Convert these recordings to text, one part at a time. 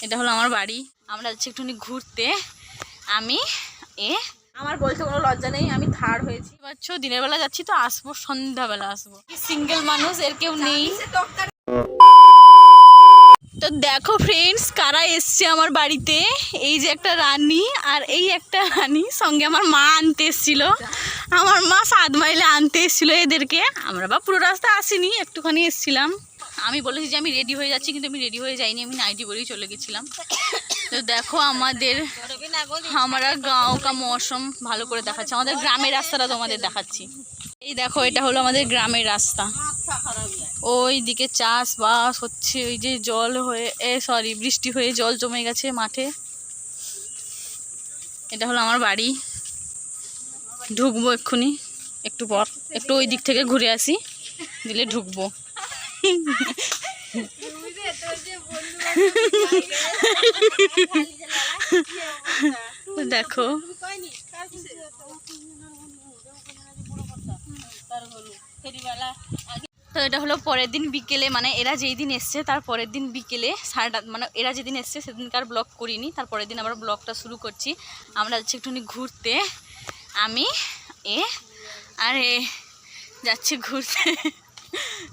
এটা হলো আমার বাড়ি। আমরা যাচ্ছি একটুখানি ঘুরতে। আমি আমার বলতে কোনো লজ্জা নেই, আমি থার্ড হয়েছি। পাচ্ছ দিনের বেলা যাচ্ছি তো আসবো সন্ধ্যাবেলা আসবো। সিঙ্গেল মানুষ, এর কেউ নেই। তো দেখো ফ্রেন্ডস কারা এসছে আমার বাড়িতে। এই যে একটা রানী আর এই একটা রানী, সঙ্গে আমার মা আনতে এসেছিল। আমার মা 7 মাইলে আনতে এসেছিলো এদেরকে। আমরা বা পুরো রাস্তা আসিনি, একটুখানি এসেছিলাম। আমি বলেছি যে আমি রেডি হয়ে যাচ্ছি, কিন্তু আমি রেডি হয়ে যাইনি, আমি নাইটি পরেই চলে গেছিলাম। তো দেখো আমরা গাঁও কা মৌসুম ভালো করে দেখাচ্ছি, আমাদের গ্রামের রাস্তাটা তোমাদের দেখাচ্ছি। এই দেখো এটা হলো আমাদের গ্রামের রাস্তা। ওই দিকে চাষবাস হচ্ছে, ওই যে জল হয়ে বৃষ্টি হয়ে জল জমে গেছে মাঠে। এটা হলো আমার বাড়ি। ঢুকবো এক্ষুনি, একটু পর একটু ওই দিক থেকে ঘুরে আসি, দিলে ঢুকবো। দেখো তো এটা হলো পরের দিন বিকেলে, মানে এরা যেই দিন এসছে তার পরের দিন বিকেলে মানে এরা যেদিন এসছে সেদিনকার ব্লগ করিনি, তারপরের দিন আবার ব্লগটা শুরু করছি। আমরা যাচ্ছি একটুখানি ঘুরতে। আমি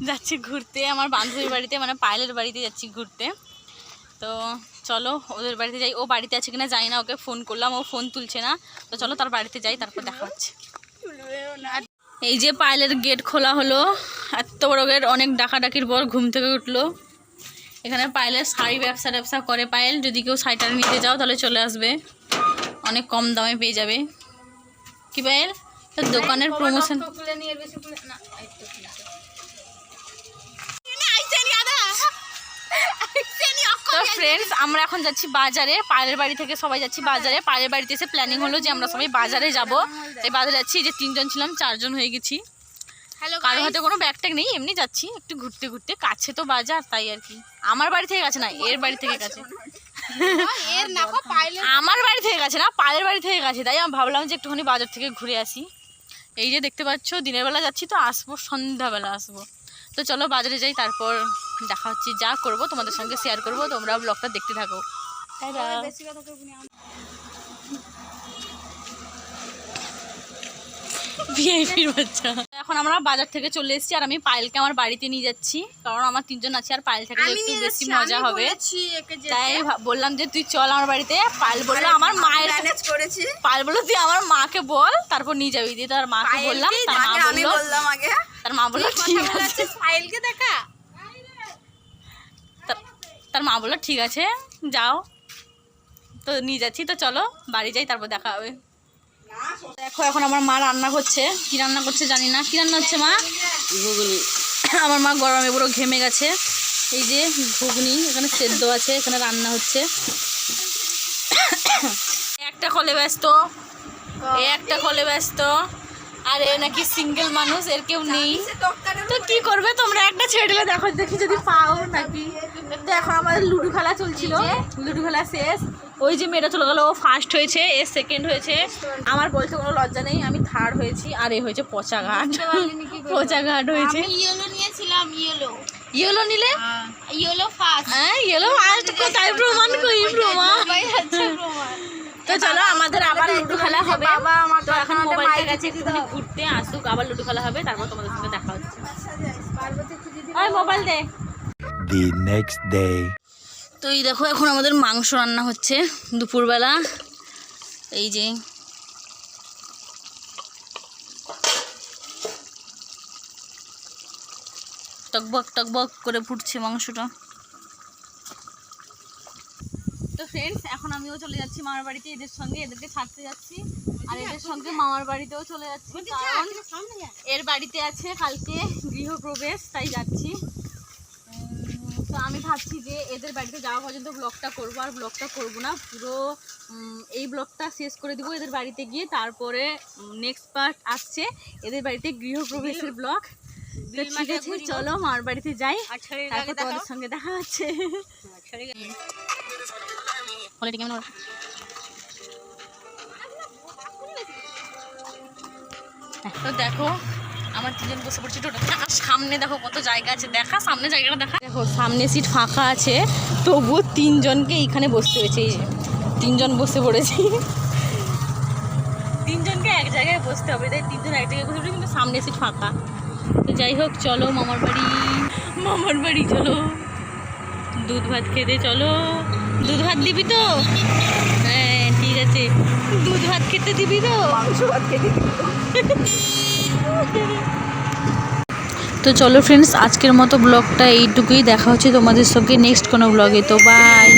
যাচ্ছি ঘুরতে আমার বান্ধবীর বাড়িতে, মানে পায়েলের বাড়িতে যাচ্ছি ঘুরতে। তো চলো ওদের বাড়িতে যাই। ও বাড়িতে আছে কিনা জানি না, ওকে ফোন করলাম, ও ফোন তুলছে না। তো চলো তার বাড়িতে যাই, তারপর দেখা হচ্ছে। এই যে পায়েলের গেট খোলা হলো, এত বড় গেট, অনেক ডাকাডাকির পর ঘুম থেকে উঠলো। এখানে পায়েলের শাড়ি ব্যবসা করে পায়েল, যদি কেউ শাড়িটা নিতে যাও তাহলে চলে আসবে, অনেক কম দামে পেয়ে যাবে। কি পায়েল তোর দোকানের প্রমোশন? তো ফ্রেন্ডস আমরা এখন যাচ্ছি বাজারে, পায়েলের বাড়ি থেকে সবাই যাচ্ছি বাজারে। পায়েলের বাড়িতে এসে প্ল্যানিং হলো যে আমরা সবাই বাজারে যাব। এই বাজারে যাচ্ছি, যে 3 জন ছিলাম 4 জন হয়ে গেছি। কারোর হাতে কোনো ব্যাগ ট্যাগ নেই, এমনি যাচ্ছি একটু ঘুরতে ঘুরতে। কাছে তো বাজার, তাই আর কি। আমার বাড়ি থেকে কাছে না, এর বাড়ি থেকে কাছে। আমার বাড়ি থেকে কাছে না, পায়েলের বাড়ি থেকে কাছে, তাই আমি ভাবলাম যে একটুখানি বাজার থেকে ঘুরে আসি। এই যে দেখতে পাচ্ছ দিনের বেলা যাচ্ছি তো আসবো সন্ধ্যাবেলা আসবো। তো চলো বাজারে যাই, তারপর দেখা হচ্ছে। যা করব তোমাদের সঙ্গে শেয়ার করব, তোমরা ব্লগটা দেখতে থাকো। ভিআইপির বাচ্চা। এখন আমরা বাজার থেকে চলে এসেছি, আর আমি পায়েলকে আমার বাড়িতে নিয়ে যাচ্ছি, কারণ আমার 3 জন আছে আর পায়েল থাকলে একটু বেশি মজা হবে। তাই বললাম যে তুই চল আমার বাড়িতে। পায়েল বললো আমার মায়ের করেছি, পায়েল বললো তুই আমার মাকে বল তারপর নিয়ে যাবি। দিয়ে তার মাকে বললাম, তার মা বললো ঠিক আছে। পায়েলকে দেখা, তার মা বললো ঠিক আছে যাও। তো নিয়ে যাচ্ছি, তো চলো বাড়ি যাই, তারপর দেখা হবে। দেখো এখন আমার মা রান্না করছে, কি রান্না করছে জানি না। কি রান্না হচ্ছে মা? ঘুগনি। আমার মা গরমে পুরো ঘেমে গেছে। এই যে ঘুগনি এখানে সেদ্ধ আছে, এখানে রান্না হচ্ছে। একটা কলে ব্যস্ত, একটা কলে ব্যস্ত, আর এ নাকি সিঙ্গেল মানুষ, এর কেউ নেই। তো কি করবে তোমরা, একটা ছেড়ে দিলে দেখো দেখি যদি পাও নাকি। দেখো আমাদের লুডো খেলা চলছিল, লুডো খেলা শেষ। ওই যে মেয়েটা চলে গেল, ও ফার্স্ট হয়েছে, এ সেকেন্ড হয়েছে। আমার বলতে কোনো লজ্জা নেই, আমি থার্ড হয়েছি। আর এ হয়েছে পচাঘাট, পচাঘাট হয়েছে। ইয়েলো নিয়েছিলাম, ইয়েলো নিলে ইয়েলো ফার্স্ট। হ্যাঁ ইয়েলো ফার্স্ট, কোথায় প্রমাণ করি? প্রমাণ। তো চলো আমাদের আবার লুডো খেলা হবে। তো এখন মোবাইলটা গেছে একটুখানি ঘুরতে, আসুক আবার লুডো খেলা হবে, তারপর তোমাদের সঙ্গে দেখা হচ্ছে। ওই মোবাইল দে। The next day. তো এই দেখো এখন আমাদের মাংস রান্না হচ্ছে দুপুরবেলা। এই যে টকবক টকবক করে ফুটছে মাংসটা। তো ফ্রেন্ডস এখন আমিও চলে যাচ্ছি মামার বাড়িতে এদের সঙ্গে, এদেরকে ছাড়তে যাচ্ছি। আর এদের সঙ্গে মামার বাড়িতেও চলে যাচ্ছি, কারণ এর বাড়িতে আছে কালকে গৃহপ্রবেশ, তাই যাচ্ছি। তো আমি ভাবছি যে এদের বাড়িতে যাওয়া পর্যন্ত ব্লগটা করবো, আর ব্লগটা করবো না, পুরো এই ব্লগটা শেষ করে দিব এদের বাড়িতে গিয়ে। তারপরে নেক্সট পার্ট আসছে এদের বাড়িতে গৃহপ্রবেশের ব্লগ। তো ঠিক আছে চলো মামার বাড়িতে যাই, তারপর তোমাদের সঙ্গে দেখা হচ্ছে। তো দেখো আমার তিনজন বসে পড়ছি টোটোতে। আর সামনে দেখো কত জায়গা আছে, দেখা সামনে জায়গাটা দেখা। দেখো সামনে সিট ফাঁকা আছে, তবুও তিনজনকে এইখানে বসতে হয়েছে। এই যে তিনজন বসে পড়েছি, তিনজনকে এক জায়গায় বসতে হবে, তাই তিনজন এক জায়গায় বসে পড়েছি, কিন্তু সামনে সিট ফাঁকা। তো যাই হোক চলো মামার বাড়ি চলো, দুধ ভাত খেতে চলো। দুধ ভাত দিবি তো? হ্যাঁ ঠিক আছে, দুধ ভাত খেতে দিবি তো? মাংস ভাত খেতে দিবি তো? চলো ফ্রেন্ডস, আজকের মতো ব্লগটা এইটুকুই। দেখা হচ্ছে তোমাদের সঙ্গে নেক্সট কোনো ব্লগে। তো বাই।